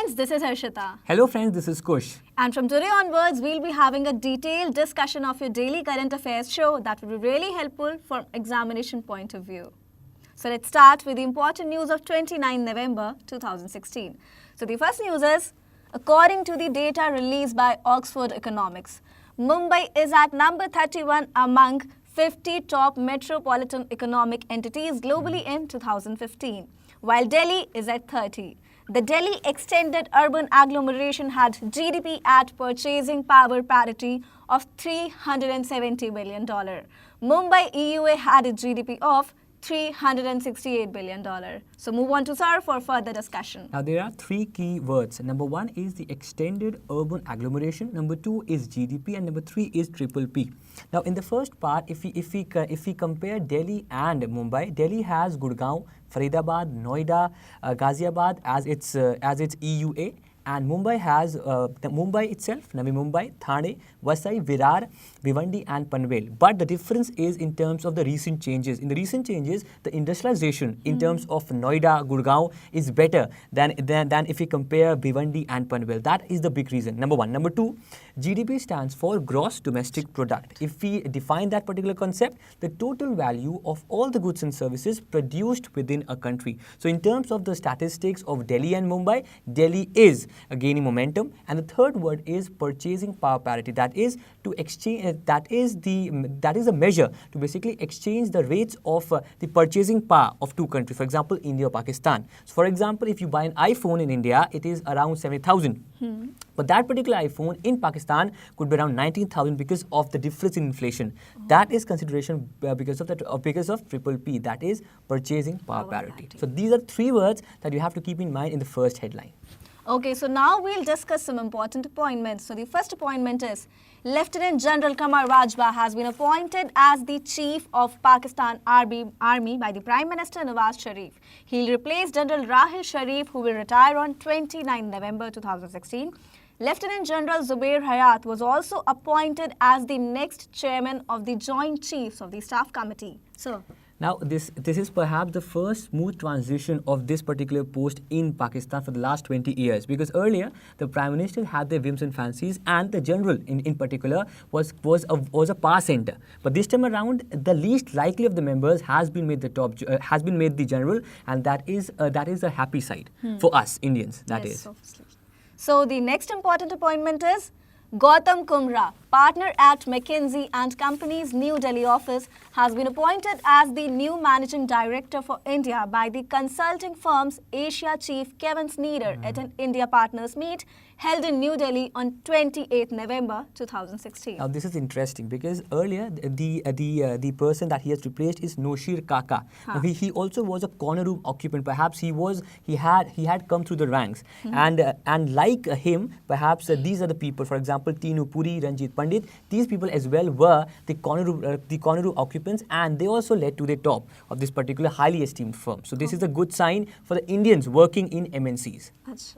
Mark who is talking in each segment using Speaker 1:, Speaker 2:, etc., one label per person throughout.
Speaker 1: friends, this is Harshita.
Speaker 2: Hello friends, this is Kush.
Speaker 1: And from today onwards, we'll be having a detailed discussion of your daily current affairs show that will be really helpful from examination point of view. So let's start with the important news of 29 November 2016. So the first news is, according to the data released by Oxford Economics, Mumbai is at number 31 among 50 top metropolitan economic entities globally in 2015, while Delhi is at 30. The Delhi Extended Urban Agglomeration had GDP at purchasing power parity of $370 billion. Mumbai EUA had a GDP of $368 billion. So move on to Sir for further discussion.
Speaker 2: Now there are three key words. Number one is the extended urban agglomeration. Number two is GDP, and number three is triple P. Now in the first part, if we compare Delhi and Mumbai, Delhi has Gurgaon, Faridabad, Noida, Ghaziabad as its EUA. And Mumbai has Mumbai itself, Navi Mumbai, Thane, Vasai, Virar, Bhiwandi and Panvel. But the difference is in terms of the recent changes. In the recent changes, the industrialization in terms of Noida, Gurgaon is better than if we compare Bhiwandi and Panvel. That is the big reason, number one. Number two, GDP stands for Gross Domestic Product. If we define that particular concept, the total value of all the goods and services produced within a country. So in terms of the statistics of Delhi and Mumbai, Delhi is gaining momentum, and the third word is purchasing power parity. That is to exchange. That is a measure to basically exchange the rates of the purchasing power of two countries. For example, India or Pakistan. So, for example, if you buy an iPhone in India, it is around 70,000. But that particular iPhone in Pakistan could be around 19,000 because of the difference in inflation. That is consideration because of triple P. That is purchasing power parity. So these are three words that you have to keep in mind in the first headline.
Speaker 1: Okay, so now we'll discuss some important appointments. So the first appointment is Lieutenant General Qamar has been appointed as the Chief of Pakistan Army by the Prime Minister Nawaz Sharif. He'll replace General Rahil Sharif, who will retire on 29 November 2016. Lieutenant General Zubair Hayat was also appointed as the next chairman of the Joint Chiefs of the Staff Committee. So,
Speaker 2: now, this is perhaps the first smooth transition of this particular post in Pakistan for the last 20 years. Because earlier, the Prime Minister had their whims and fancies, and the General, in particular, was a power center. But this time around, the least likely of the members has been made the General, and that is a happy side for us Indians. That is.
Speaker 1: Obviously. So the next important appointment is Gautam Kumra, partner at McKinsey and Company's New Delhi office, has been appointed as the new Managing Director for India by the consulting firm's Asia Chief Kevin Sneeder at an India Partners Meet held in New Delhi on 28 November 2016.
Speaker 2: Now this is interesting because earlier the person that he has replaced is Noshir Kaka. Now, he also was a corner room occupant. Perhaps he had come through the ranks, and like him, perhaps these are the people. For example, Tinu Puri, Ranjit Pandit. These people as well were the corner room occupants, and they also led to the top of this particular highly esteemed firm. So this is a good sign for the Indians working in MNCs.
Speaker 1: Achha.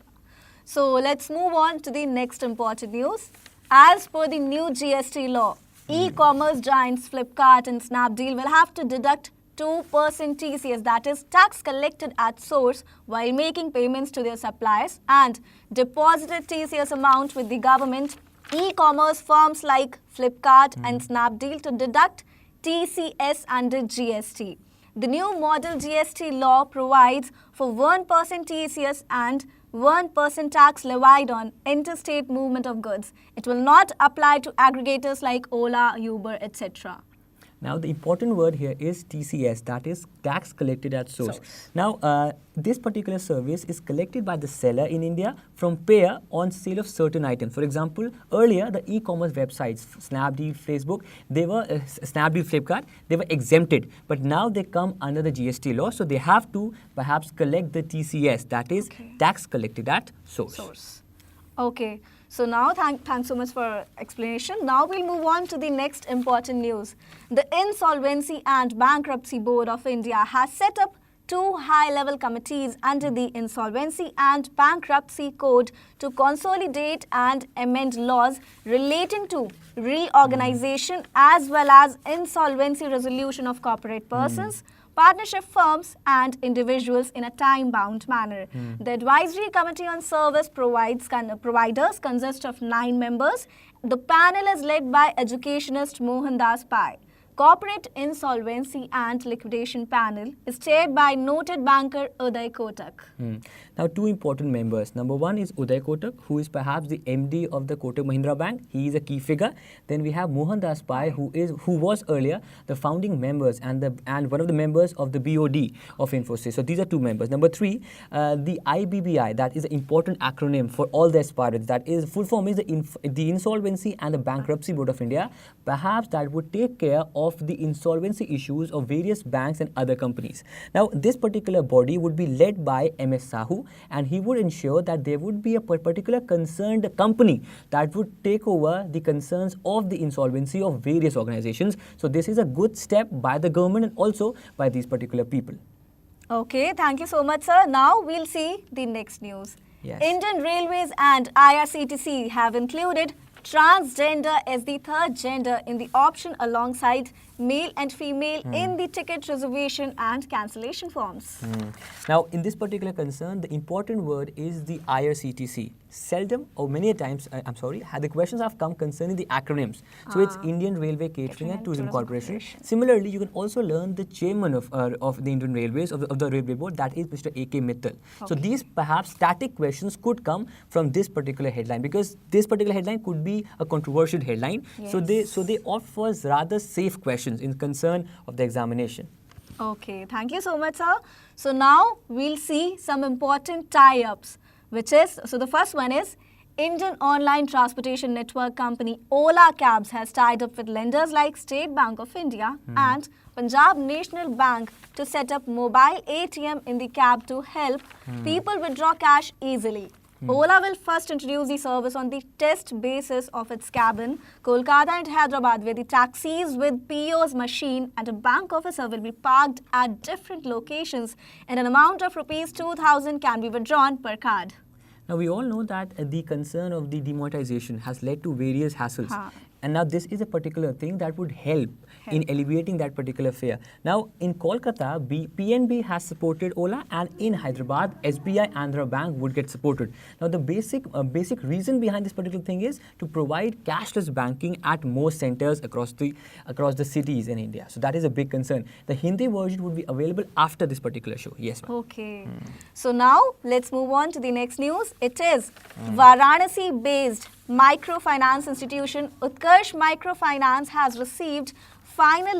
Speaker 1: So let's move on to the next important news. As per the new GST law, e-commerce giants Flipkart and Snapdeal will have to deduct 2% TCS, that is tax collected at source, while making payments to their suppliers, and deposited TCS amount with the government. E-commerce firms like Flipkart and Snapdeal to deduct TCS under GST. The new model GST law provides for 1% TCS and 1% tax levied on interstate movement of goods. It will not apply to aggregators like Ola, Uber, etc.
Speaker 2: Now, the important word here is TCS, that is tax collected at source. Now, this particular service is collected by the seller in India from payer on sale of certain items. For example, earlier the e-commerce websites, Snapdeal, Facebook, Snapdeal, Flipkart, they were exempted. But now they come under the GST law, so they have to perhaps collect the TCS, that is tax collected at source.
Speaker 1: Okay. So now, thanks so much for explanation. Now we'll move on to the next important news. The Insolvency and Bankruptcy Board of India has set up 2 high-level committees under the Insolvency and Bankruptcy Code to consolidate and amend laws relating to reorganization as well as insolvency resolution of corporate persons, partnership firms and individuals in a time-bound manner. The Advisory Committee on Service Providers consists of 9 members. The panel is led by educationist Mohandas Pai. Corporate Insolvency and Liquidation Panel is chaired by noted banker Uday Kotak.
Speaker 2: Now, 2 important members. Number 1 is Uday Kotak, who is perhaps the MD of the Kotak Mahindra Bank. He is a key figure. Then we have Mohandas Pai, who was earlier the founding members and one of the members of the BOD of Infosys. So these are 2 members. Number 3, the IBBI, that is an important acronym for all the aspirants. That is, full form is the Insolvency and the Bankruptcy Board of India. Perhaps that would take care of the insolvency issues of various banks and other companies. Now, this particular body would be led by MS Sahu, and he would ensure that there would be a particular concerned company that would take over the concerns of the insolvency of various organizations. So this is a good step by the government and also by these particular people.
Speaker 1: Okay, thank you so much, sir. Now we'll see the next news.
Speaker 2: Yes.
Speaker 1: Indian Railways and IRCTC have included transgender as the third gender in the option alongside male and female in the ticket reservation and cancellation forms.
Speaker 2: Now, in this particular concern, the important word is the IRCTC. Seldom or many a times, the questions have come concerning the acronyms. So it's Indian Railway Catering and Tourism Corporation. Similarly, you can also learn the chairman of the Indian Railways, of the Railway Board, that is Mr. A.K. Mittal. So these perhaps static questions could come from this particular headline, because this particular headline could be a controversial headline.
Speaker 1: Yes.
Speaker 2: So they opt for rather safe questions in concern of the examination.
Speaker 1: Okay, thank you so much, sir. So now we'll see some important tie-ups, which is, so the first one is Indian online transportation network company Ola Cabs has tied up with lenders like State Bank of India and Punjab National Bank to set up mobile ATM in the cab to help people withdraw cash easily. Ola will first introduce the service on the test basis of its cab in Kolkata and Hyderabad, where the taxis with PO's machine and a bank officer will be parked at different locations, and an amount of rupees 2,000 can be withdrawn per card.
Speaker 2: Now, we all know that the concern of the demonetization has led to various hassles. And now this is a particular thing that would help in alleviating that particular fear. Now, in Kolkata, PNB has supported Ola, and in Hyderabad, SBI Andhra Bank would get supported. Now, the basic reason behind this particular thing is to provide cashless banking at most centers across the cities in India. So that is a big concern. The Hindi version would be available after this particular show. Yes, ma'am.
Speaker 1: Okay. So now let's move on to the next news. It is Varanasi-based microfinance institution Utkarsh Microfinance has received final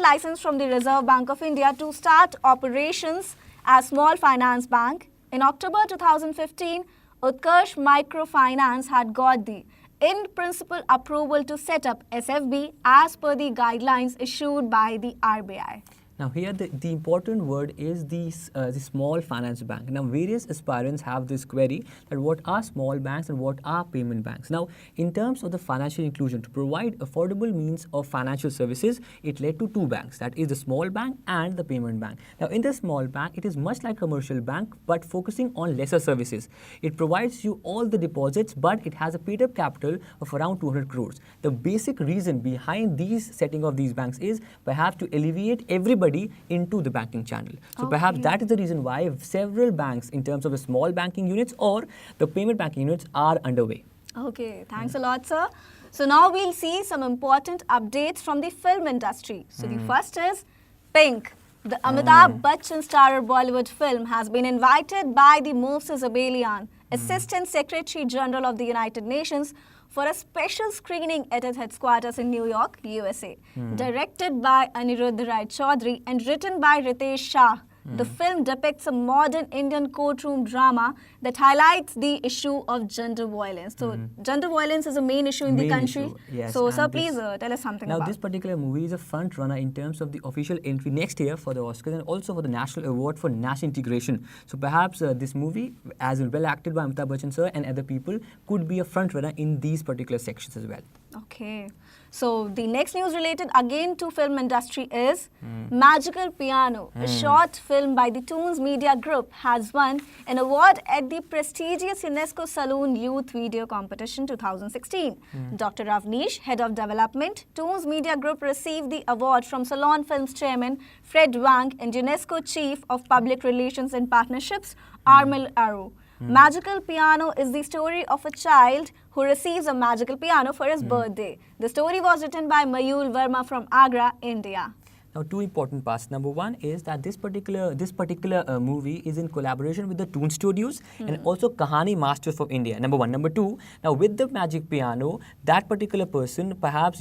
Speaker 1: license from the Reserve Bank of India to start operations as Smal Finance Bank. In October 2015, Utkarsh Microfinance had got the in-principle approval to set up SFB as per the guidelines issued by the RBI.
Speaker 2: Now here the important word is the small finance bank. Now various aspirants have this query that what are small banks and what are payment banks. Now in terms of the financial inclusion, to provide affordable means of financial services, it led to 2 banks, that is the small bank and the payment bank. Now in the small bank, it is much like commercial bank but focusing on lesser services. It provides you all the deposits, but it has a paid up capital of around 200 crores. The basic reason behind these setting of these banks is perhaps to alleviate everybody into the banking channel. So perhaps that is the reason why several banks in terms of the small banking units or the payment banking units are underway.
Speaker 1: Okay, thanks a lot, sir. So now we'll see some important updates from the film industry. So the first is Pink. The Amitabh Bachchan starrer Bollywood film has been invited by the Moses Abelian, Assistant Secretary General of the United Nations, for a special screening at its headquarters in New York, USA. Directed by Anirudh Rai Chaudhary and written by Ritesh Shah, the film depicts a modern Indian courtroom drama that highlights the issue of gender violence. So, gender violence is a main issue in the country.
Speaker 2: Yes.
Speaker 1: So, sir, please tell us something about it.
Speaker 2: Now, this particular movie is a front runner in terms of the official entry next year for the Oscars and also for the National Award for National Integration. So, perhaps this movie, as well acted by Amitabh Bachchan sir and other people, could be a front runner in these particular sections as well.
Speaker 1: Okay. So the next news related again to film industry is Magical Piano, a short film by the Toonz Media Group, has won an award at the prestigious UNESCO Salon Youth Video Competition 2016. Dr. Ravneesh, Head of Development, Toonz Media Group, received the award from Salon Films Chairman Fred Wang and UNESCO Chief of Public Relations and Partnerships Armel Aru. Magical Piano is the story of a child who receives a magical piano for his birthday. The story was written by Mayur Verma from Agra, India.
Speaker 2: Now, two important parts. Number one is that this particular movie is in collaboration with the Toonz Studios and also Kahani Masters of India. Number one. Number two, now with the magic piano, that particular person perhaps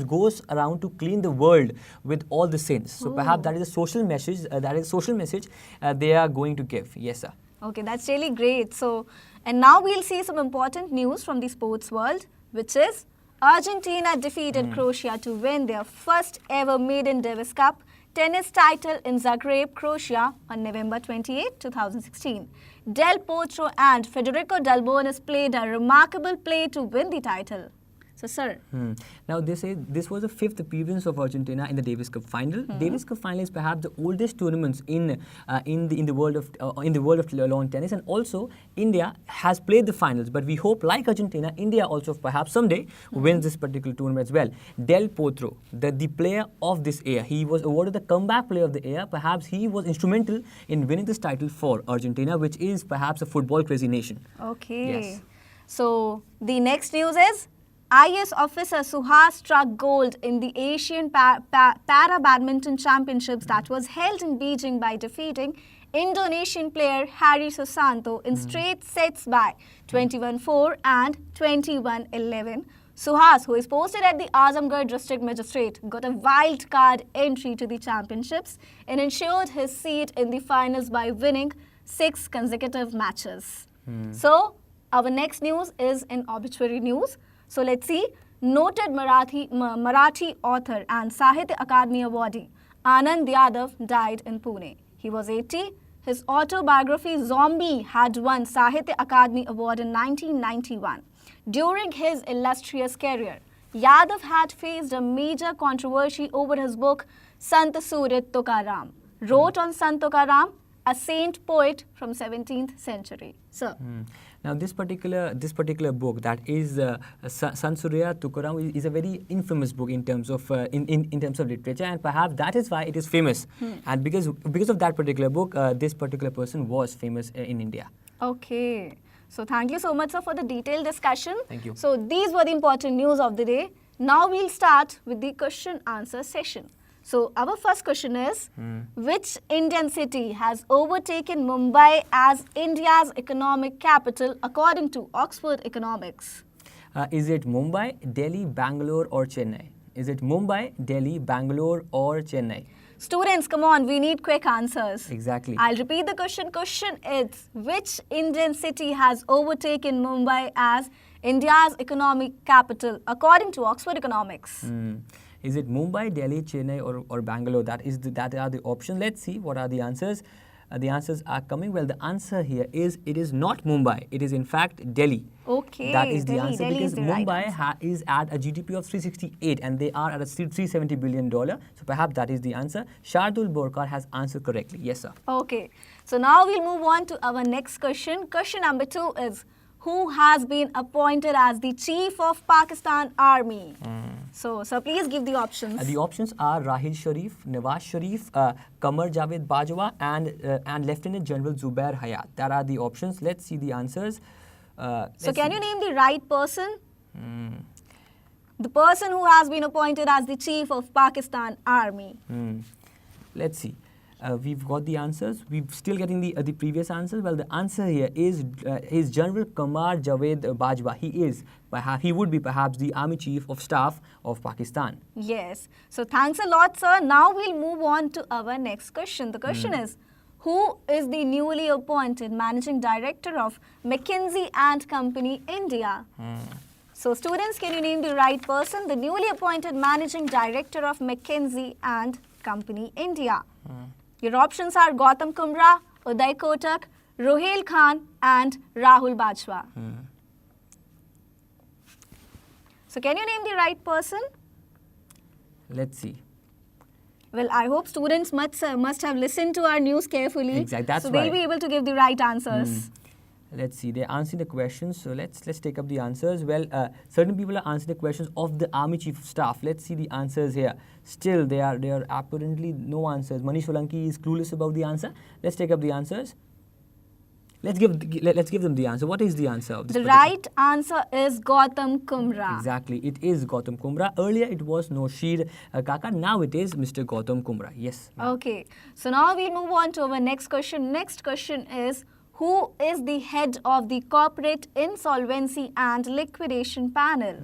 Speaker 2: goes around to clean the world with all the sins. So perhaps that is a social message. They are going to give. Yes, sir.
Speaker 1: Okay, that's really great. So, and now we'll see some important news from the sports world, which is Argentina defeated Croatia to win their first ever maiden Davis Cup tennis title in Zagreb, Croatia on November 28, 2016. Del Potro and Federico Delbonis played a remarkable play to win the title. So, sir.
Speaker 2: Now, this was the fifth appearance of Argentina in the Davis Cup final. Davis Cup final is perhaps the oldest tournaments in the world of lawn tennis, and also India has played the finals. But we hope, like Argentina, India also perhaps someday wins this particular tournament as well. Del Potro, the player of this year, he was awarded the comeback player of the year. Perhaps he was instrumental in winning this title for Argentina, which is perhaps a football crazy nation.
Speaker 1: Okay.
Speaker 2: Yes.
Speaker 1: So the next news is IS officer Suhas struck gold in the Asian Para-Badminton Championships that was held in Beijing by defeating Indonesian player Harry Susanto in straight sets by 21-4 and 21-11. Suhas, who is posted at the Azamgarh District Magistrate, got a wild card entry to the championships and ensured his seat in the finals by winning 6 consecutive matches. So, our next news is in obituary news. So let's see, noted Marathi author and Sahitya Akademi awardee Anand Yadav died in Pune. He was 80. His autobiography Zombie had won Sahitya Akademi Award in 1991. During his illustrious career, Yadav had faced a major controversy over his book Sant Surit Tukaram, wrote on Sant Tukaram, a saint poet from 17th century. So.
Speaker 2: Now, this particular book, that is Sant Surya Tukaram, is a very infamous book in terms of in terms of literature, and perhaps that is why it is famous. And because of that particular book, this particular person was famous in India.
Speaker 1: Okay. So thank you so much, sir, for the detailed discussion.
Speaker 2: Thank you.
Speaker 1: So these were the important news of the day. Now we'll start with the question answer session. So our first question is, which Indian city has overtaken Mumbai as India's economic capital according to Oxford Economics?
Speaker 2: Is it Mumbai, Delhi, Bangalore or Chennai? Is it Mumbai, Delhi, Bangalore or Chennai?
Speaker 1: Students, come on, we need quick answers.
Speaker 2: Exactly.
Speaker 1: I'll repeat the question. Question is, which Indian city has overtaken Mumbai as India's economic capital according to Oxford Economics?
Speaker 2: Is it Mumbai, Delhi, Chennai or Bangalore? That are the options. Let's see what are the answers. The answers are coming. Well, the answer here is it is not Mumbai. It is in fact Delhi.
Speaker 1: Okay.
Speaker 2: That is the
Speaker 1: Delhi,
Speaker 2: answer,
Speaker 1: Delhi
Speaker 2: because
Speaker 1: is the right
Speaker 2: Mumbai
Speaker 1: answer.
Speaker 2: is at a GDP of 368 and they are at a $370 billion. So perhaps that is the answer. Shardul Borkar has answered correctly. Yes, sir.
Speaker 1: Okay. So now we'll move on to our next question. Question number 2 is, who has been appointed as the Chief of Pakistan Army? So, sir, please give the options.
Speaker 2: The options are Rahil Sharif, Nawaz Sharif, Qamar Javed Bajwa and Lieutenant General Zubair Hayat. That are the options. Let's see the answers.
Speaker 1: So, can you name the right person? The person who has been appointed as the Chief of Pakistan Army.
Speaker 2: Let's see. We've got the answers. We're still getting the previous answers. Well, the answer here is General Qamar Javed Bajwa. He would be perhaps the Army Chief of Staff of Pakistan.
Speaker 1: Yes. So thanks a lot, sir. Now we'll move on to our next question. The question is, who is the newly appointed Managing Director of McKinsey and Company India? So students, can you name the right person? The newly appointed Managing Director of McKinsey and Company India. Your options are Gautam Kumra, Uday Kotak, Rohel Khan and Rahul Bajwa. So can you name the right person?
Speaker 2: Let's see.
Speaker 1: Well, I hope students must have listened to our news carefully.
Speaker 2: Exactly, that's
Speaker 1: so they'll
Speaker 2: right.
Speaker 1: be able to give the right answers.
Speaker 2: Let's see. They're answering the questions. So let's take up the answers. Well, certain people are answering the questions of the Army Chief of Staff. Let's see the answers here. Still, there are apparently no answers. Manish Solanki is clueless about the answer. Let's take up the answers. Let's give them the answer. What is the answer of this?
Speaker 1: The right answer is Gautam Kumra.
Speaker 2: Exactly. It is Gautam Kumra. Earlier it was Noshir Kaka. Now it is Mr. Gautam Kumra. Yes.
Speaker 1: Okay. So now we'll move on to our next question. Next question is, who is the head of the Corporate Insolvency and Liquidation Panel?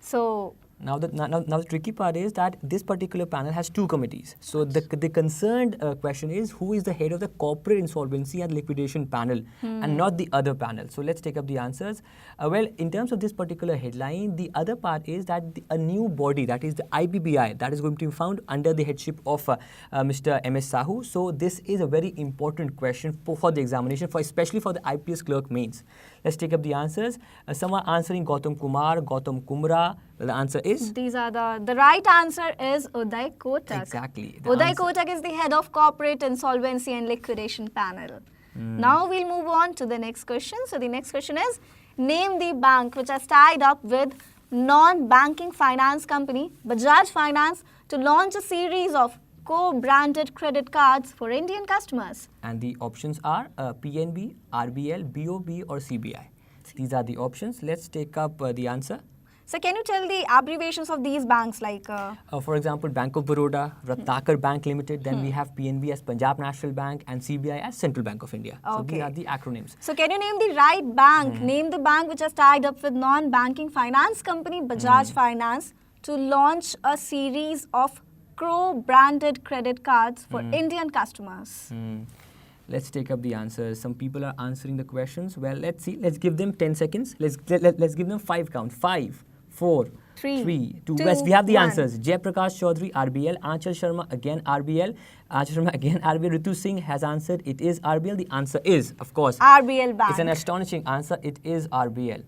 Speaker 1: So
Speaker 2: Now the tricky part is that this particular panel has two committees. So the concerned question is, who is the head of the Corporate Insolvency and Liquidation Panel and not the other panel? So let's take up the answers. Well, in terms of this particular headline, the other part is that a new body, that is the IBPI, that is going to be found under the headship of Mr. MS Sahu. So this is a very important question for the examination, especially for the IPS Clerk mains. Let's take up the answers. Some are answering Gautam Kumar, Gautam Kumra. Well, the answer is?
Speaker 1: These are the right answer is Uday Kotak.
Speaker 2: Exactly.
Speaker 1: Uday Kotak is the head of Corporate Insolvency and Liquidation Panel. Now we'll move on to the next question. So the next question is, name the bank which has tied up with non-banking finance company Bajaj Finance to launch a series of co-branded credit cards for Indian customers.
Speaker 2: And the options are PNB, RBL, BOB or CBI. These are the options. Let's take up the answer.
Speaker 1: So can you tell the abbreviations of these banks like?
Speaker 2: For example, Bank of Baroda, Ratnakar Bank Limited, then we have PNB as Punjab National Bank and CBI as Central Bank of India. So these are the acronyms.
Speaker 1: So can you name the right bank? Name the bank which has tied up with non-banking finance company Bajaj Finance to launch a series of co-branded credit cards for Indian customers.
Speaker 2: Let's take up the answers. Some people are answering the questions. Well, let's see. Let's give them 10 seconds. Let's give them 5 count. 5, 4, 3, 2. Yes, we have the answers. Jaiprakash Chaudhary, RBL. Aanchal Sharma, again RBL. Aanchal Sharma, again RBL. Ritu Singh has answered. It is RBL. The answer is, of course,
Speaker 1: RBL Bank.
Speaker 2: It's an astonishing answer. It is RBL.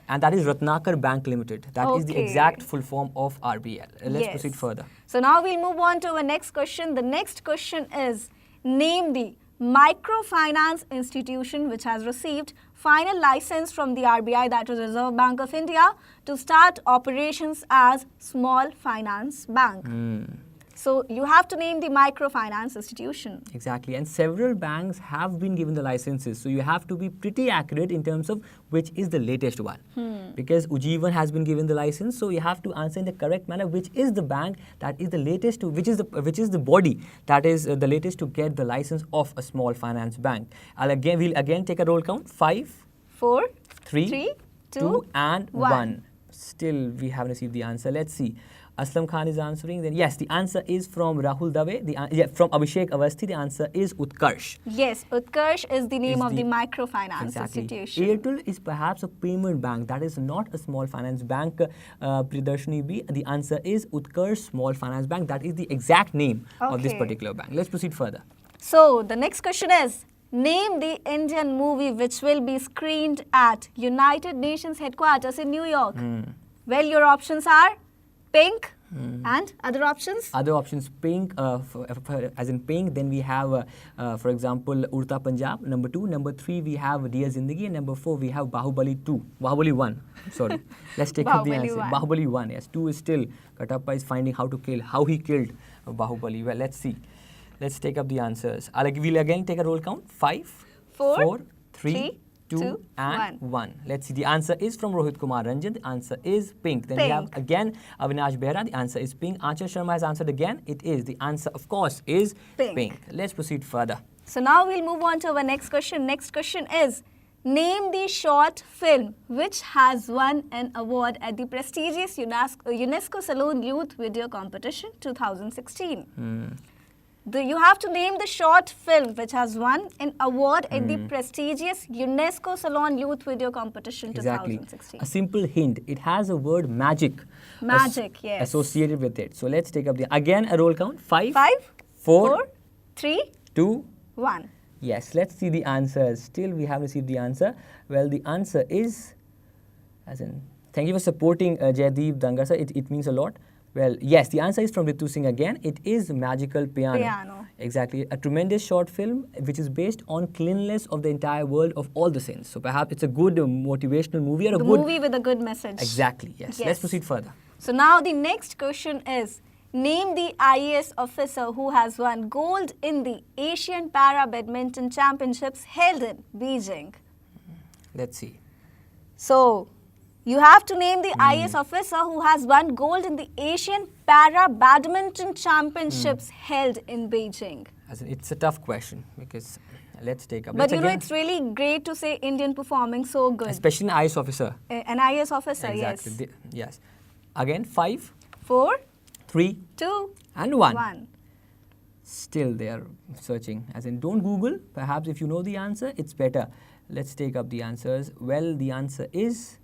Speaker 2: And that is Ratnakar Bank Limited. That is the exact full form of RBL. Let's proceed further.
Speaker 1: So now we'll move on to our next question. The next question is, name the microfinance institution which has received final license from the RBI, that is Reserve Bank of India, to start operations as Small Finance Bank. So you have to name the microfinance institution.
Speaker 2: Exactly, and several banks have been given the licenses. So you have to be pretty accurate in terms of which is the latest one. Because Ujjivan has been given the license, so you have to answer in the correct manner which is the bank that is the latest to, which is the body that is the latest to get the license of a small finance bank. We'll again take a roll count. 5,
Speaker 1: 4,
Speaker 2: 3, 2 and 1. Still we haven't received the answer. Let's see. Aslam Khan is answering. Then yes, the answer is from Rahul Dave. From Abhishek Avasthi, the answer is Utkarsh.
Speaker 1: Yes, Utkarsh is the name of the microfinance institution.
Speaker 2: Airtel is perhaps a payment bank. That is not a small finance bank. Pridarshini B. The answer is Utkarsh Small Finance Bank. That is the exact name of this particular bank. Let's proceed further.
Speaker 1: So the next question is, name the Indian movie which will be screened at United Nations headquarters in New York. Well, your options are Pink and other options?
Speaker 2: Other options, Pink, as in Pink. Then we have, for example, Urta Punjab, number 2. Number 3, we have Dear Zindagi. And number 4, we have Bahubali 1. Sorry. Let's take up the answer. Bahubali 1, yes. 2 is still, Katappa is finding how he killed Bahubali. Well, let's see. Let's take up the answers. We'll again take a roll count. 5, 4, 3, 2 and 1. Let's see. The answer is from Rohit Kumar Ranjan. The answer is Pink. Then we have again Avinash Behra. The answer is Pink. Aanchal Sharma has answered again. It is. The answer, of course, is Pink. Let's proceed further.
Speaker 1: So now we'll move on to our next question. Next question is, name the short film which has won an award at the prestigious UNESCO Salon Youth Video Competition 2016. You have to name the short film which has won an award at the prestigious UNESCO Salon Youth Video Competition 2016.
Speaker 2: A simple hint. It has a word magic.
Speaker 1: Yes.
Speaker 2: Associated with it. So let's take up again a roll count. 5,
Speaker 1: 4, 3,
Speaker 2: 2,
Speaker 1: 1.
Speaker 2: Yes, let's see the answers. Still we haven't received the answer. Well, the answer is, as in Thank you for supporting Jaideep Dangar sir. It means a lot. Well, yes, the answer is from Ritu Singh again. It is Magical Piano. Exactly. A tremendous short film which is based on cleanliness of the entire world of all the sins. So perhaps it's a good motivational movie or a good
Speaker 1: movie with a good message.
Speaker 2: Exactly, yes. Let's proceed further.
Speaker 1: So now the next question is, name the IAS officer who has won gold in the Asian Para-Badminton Championships held in Beijing.
Speaker 2: Let's see.
Speaker 1: So, you have to name the IAS officer who has won gold in the Asian Para-Badminton Championships held in Beijing.
Speaker 2: It's a tough question because let's take up.
Speaker 1: But you know, it's really great to say Indian performing so good.
Speaker 2: Especially an IAS officer.
Speaker 1: An IAS officer,
Speaker 2: exactly.
Speaker 1: yes.
Speaker 2: Yes. Again, 5,
Speaker 1: 4,
Speaker 2: 3,
Speaker 1: 2,
Speaker 2: and 1. Still they are searching. Don't Google. Perhaps if you know the answer, it's better. Let's take up the answers. Well, the answer is...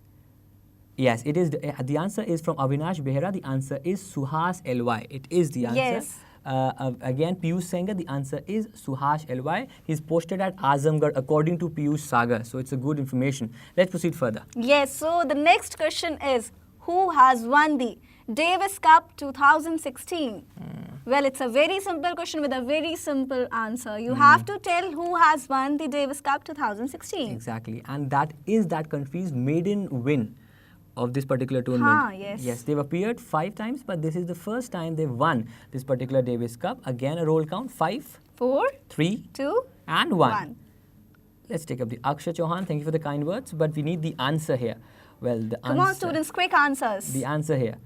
Speaker 2: Yes, it is. The answer is from Avinash Behera. The answer is Suhas LY. It is the answer.
Speaker 1: Yes.
Speaker 2: Again, Piyush Sengar, the answer is Suhash LY. He's posted at Azamgarh according to Piyush Sagar. So it's a good information. Let's proceed further.
Speaker 1: Yes, so the next question is, who has won the Davis Cup 2016? Well, it's a very simple question with a very simple answer. You have to tell who has won the Davis Cup 2016.
Speaker 2: Exactly. And that is that country's maiden win of this particular tournament.
Speaker 1: Yes.
Speaker 2: Yes, they've appeared 5 times, but this is the first time they've won this particular Davis Cup. Again, a roll count: 5,
Speaker 1: 4,
Speaker 2: 3,
Speaker 1: 2,
Speaker 2: and 1. Let's take up the Akshay Chauhan. Thank you for the kind words, but we need the answer here. Well, the answer.
Speaker 1: Come on, students, quick answers.
Speaker 2: The answer here.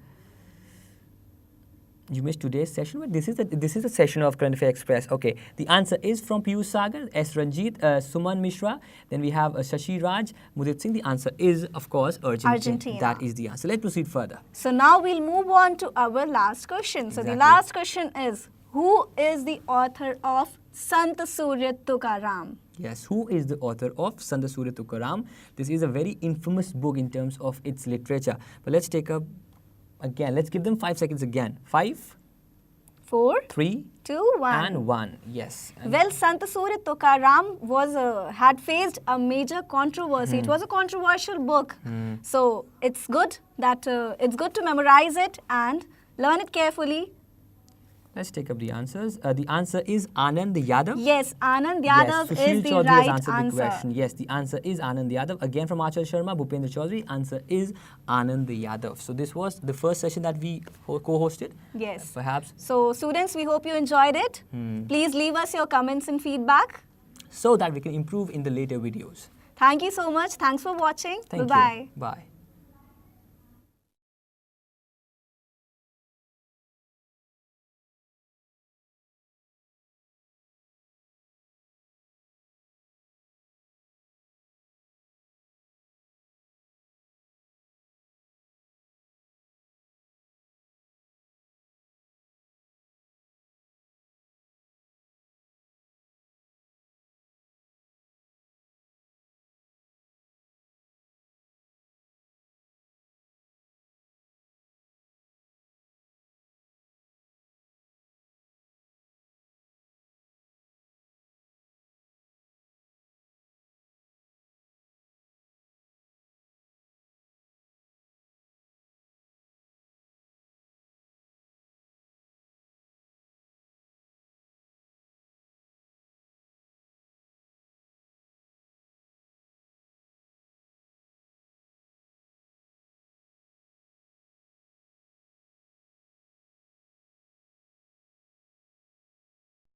Speaker 2: You missed today's session, but this is a session of Current Affairs Express. Okay, the answer is from Piyush Sagar, S. Ranjit, Suman Mishra. Then we have Shashi Raj, Mudit Singh. The answer is, of course, Argentina. That is the answer. Let's proceed further.
Speaker 1: So now we'll move on to our last question. So the last question is, who is the author of Sant Surya Tukaram?
Speaker 2: Yes, who is the author of Sant Surya Tukaram? This is a very infamous book in terms of its literature. But let's take up again. Let's give them 5 seconds again. 5,
Speaker 1: 4,
Speaker 2: 3,
Speaker 1: 2, 1.
Speaker 2: And 1. Yes.
Speaker 1: Well, Sant Surya Tukaram had faced a major controversy. It was a controversial book. So it's good to memorize it and learn it carefully.
Speaker 2: Let's take up the answers. The answer is Anand Yadav.
Speaker 1: Yes, Anand Yadav is the right answer.
Speaker 2: The question. Yes, the answer is Anand Yadav. Again from Achal Sharma, Bhupendra Chaudhary. Answer is Anand Yadav. So this was the first session that we co-hosted.
Speaker 1: Yes.
Speaker 2: Perhaps.
Speaker 1: So students, we hope you enjoyed it. Please leave us your comments and feedback,
Speaker 2: so that we can improve in the later videos.
Speaker 1: Thank you so much. Thanks for watching.
Speaker 2: Thank you.
Speaker 1: Bye-bye.
Speaker 2: Bye.